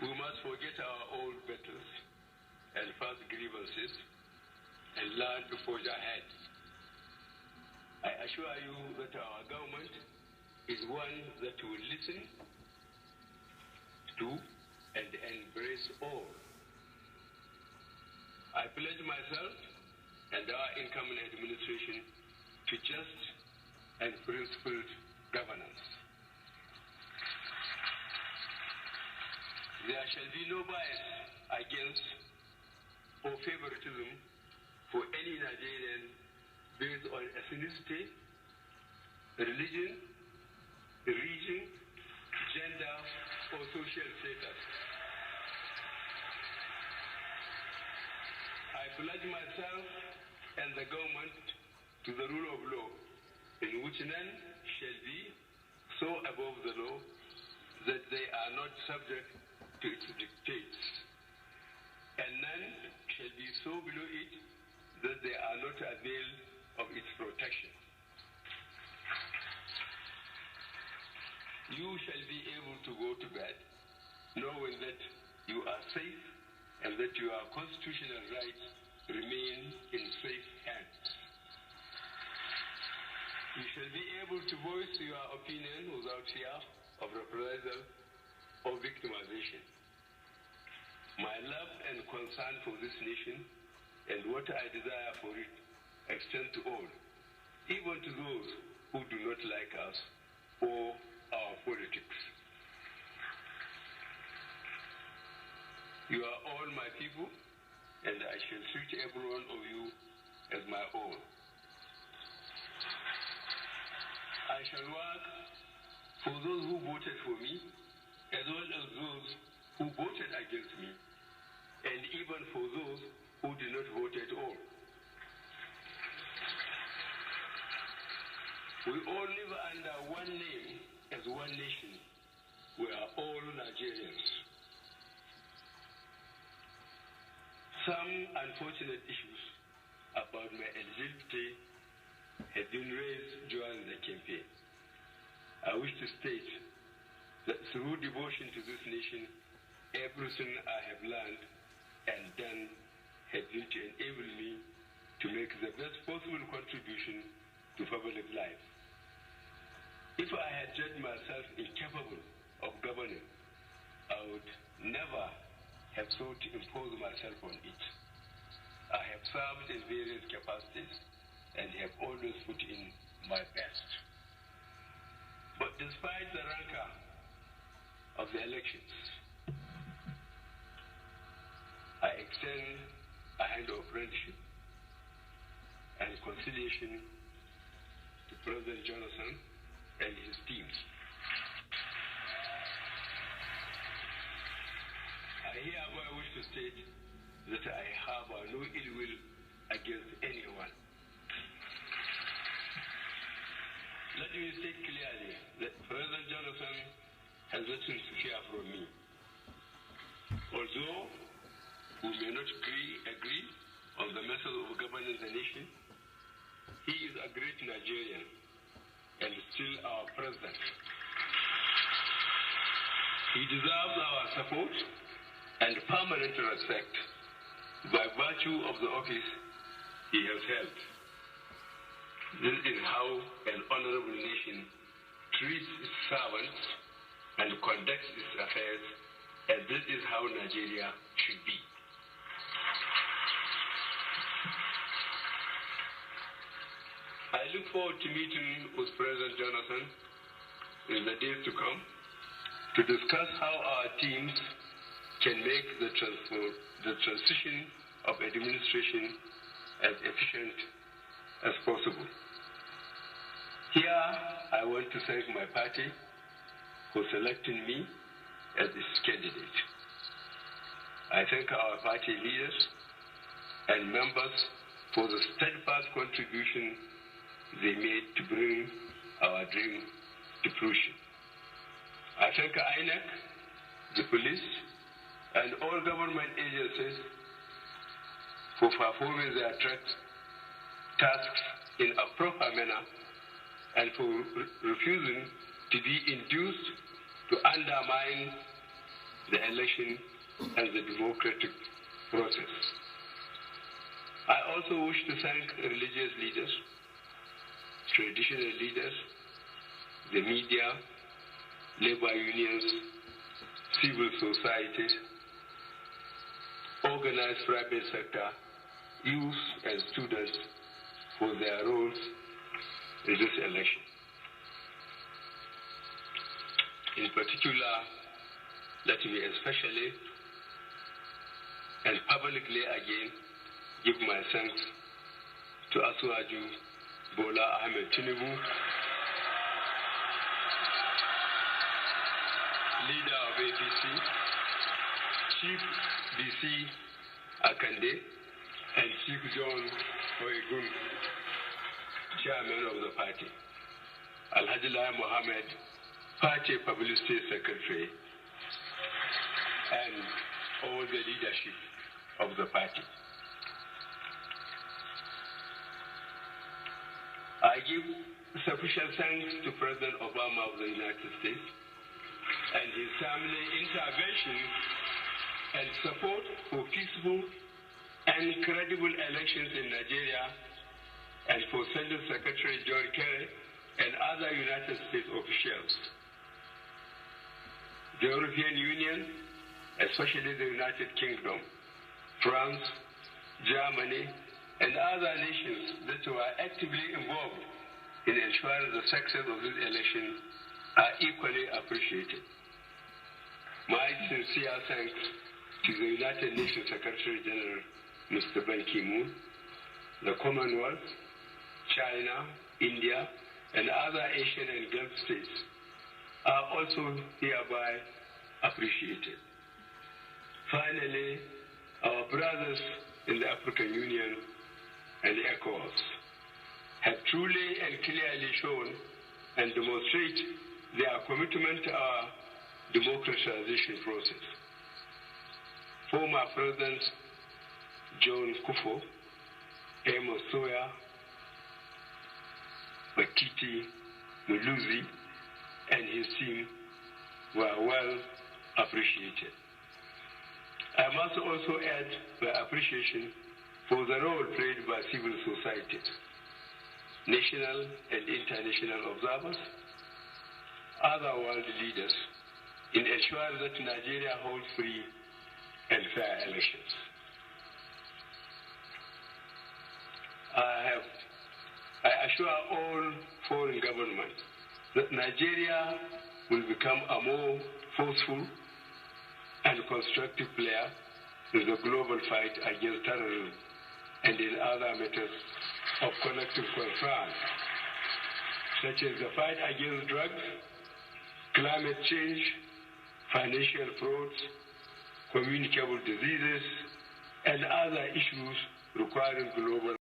We must forget our old battles and past grievances and learn to forge ahead. I assure you that our government is one that will listen to and embrace all. I pledge myself and our incoming administration to just and principled governance. There shall be no bias against or favoritism for any Nigerian based on ethnicity, religion, region, gender, or social status. I pledge myself and the government to the rule of law, in which none shall be so above the law that they are not subject to its dictates, and none shall be so below it that they are not availed of its protection. You shall be able to go to bed knowing that you are safe and that your constitutional rights remain in safe hands. You shall be able to voice your opinion without fear of reprisal or victimization. My love and concern for this nation and what I desire for it extend to all, even to those who do not like us or our politics. You are all my people, and I shall treat every one of you as my own. I shall work for those who voted for me, as well as those who voted against me, and even for those who did not vote at all. We all live under one name as one nation. We are all Nigerians. Some unfortunate issues about my eligibility had been raised during the campaign. I wish to state that through devotion to this nation, everything I have learned and done has been to enable me to make the best possible contribution to public life. If I had judged myself incapable of governing, I would never have sought to impose myself on it. I have served in various capacities and have always put in my best. But despite the rancor of the elections, I extend a hand of friendship and conciliation to President Jonathan and his team. I hereby wish to state that I harbor no ill will against anyone. Let me state clearly that President Jonathan has nothing to fear from me. Although we may not agree on the method of governing the nation, he is a great Nigerian and still our president. He deserves our support and permanent respect by virtue of the office he has held. This is how an honorable nation treats its servants and conducts its affairs, and this is how Nigeria should be. I look forward to meeting with President Jonathan in the days to come to discuss how our teams can make the transition of administration as efficient as possible. Here, I want to thank my party for selecting me as its candidate. I thank our party leaders and members for the steadfast contribution they made to bring our dream to fruition. I thank INEC, the police, and all government agencies for performing their tasks in a proper manner and for refusing to be induced to undermine the election and the democratic process. I also wish to thank religious leaders, traditional leaders, the media, labor unions, civil society, organized private sector, youth and students for their roles in this election. In particular, let me especially and publicly again give my thanks to Asuwaju Bola Ahmed Tinubu, leader of APC, Chief BC Akande, and Chief John Oyegun, chairman of the party, Alhaji Lai Mohammed, party publicity secretary, and all the leadership of the party. I give sufficient thanks to President Obama of the United States and his timely intervention and support for peaceful and credible elections in Nigeria, and for sending Secretary John Kerry and other United States officials. The European Union, especially the United Kingdom, France, Germany, and other nations that were actively involved in ensuring the success of this election are equally appreciated. My sincere thanks to the United Nations Secretary General, Mr. Ban Ki-moon, the Commonwealth, China, India, and other Asian and Gulf states are also hereby appreciated. Finally, our brothers in the African Union and ECOWAS have truly and clearly shown and demonstrate their commitment to our democratization process. Former President John Kufuor, Amos Soya, Matiti Muluzi, and his team were well appreciated. I must also add my appreciation for the role played by civil society, national and international observers, other world leaders in ensuring that Nigeria holds free and fair elections. I assure all foreign governments that Nigeria will become a more forceful and constructive player in the global fight against terrorism and in other matters of collective concern, such as the fight against drugs, climate change, financial frauds, communicable diseases, and other issues requiring global